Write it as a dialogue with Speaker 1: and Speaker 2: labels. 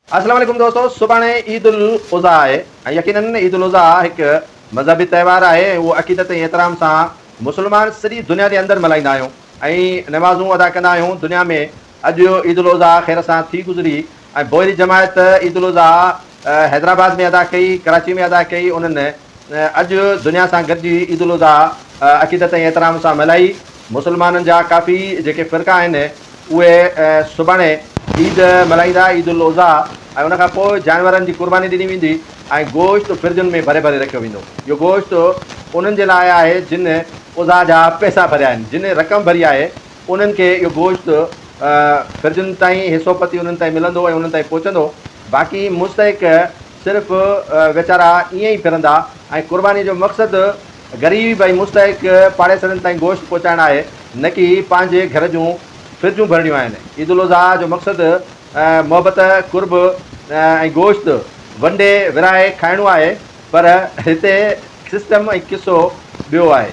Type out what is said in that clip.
Speaker 1: अस्सलाम वालेकुम दोस्तों, सुभाणे ईद उल उज़ा आहे ऐं यकीनन ईद उल उज़ा हिकु मज़हबी त्योहारु आहे। उहो अक़ीदत ऐं एहतराम सां मुस्लमान सॼी दुनिया जे अंदरि मल्हाईंदा आहियूं ऐं नमाज़ूं अदा कंदा आहियूं दुनिया में। अॼु ईद उल उज़ा ख़ैर सां थी गुज़री ऐं बोहरी जमायत ईद उल उज़ा हैदराबाद में अदा कई, कराची में अदा कई। उन्हनि अॼु दुनिया सां गॾिजी ईद उल उज़ा अक़ीदत ऐं एहतराम सां मल्हाई। मुस्लमाननि जा काफ़ी जेके फ़िरका आहिनि उहे सुभाणे ईद मल्हाईंदा, ईद उल उज़ा, ऐं उनखां पोइ जानवरनि जी क़ुर्बानी ॾिनी वेंदी ऐं गोश्त फ्रिजुनि में भरे भरे रखियो वेंदो। इहो गोश्त उन्हनि जे लाइ आहे जिन उज़ा जा पैसा भरिया आहिनि, जिन रक़म भरी आहे, उन्हनि खे इहो गोश्त फ्रिजुनि ताईं हिसोपति उन्हनि ताईं मिलंदो ऐं उन्हनि ताईं पहुचंदो। बाक़ी मुस्तहिक सिर्फ़ु वीचारा ईअं ई फिरंदा ऐं क़ुर्बानी जो मक़सदु ग़रीब ऐं मुस्तहिक पाड़ेसरनि ताईं गोश्त पहुचाइणु आहे, न की पंहिंजे घर जूं फ्रिजूं भरणियूं आहिनि। ईद उल उज़ा जो मक़सदु मोहबत, कुर्ब ऐं गोश्त वंडे विराए खाइणो आहे, पर हिते सिस्टम ऐं किसो ॿियो आहे।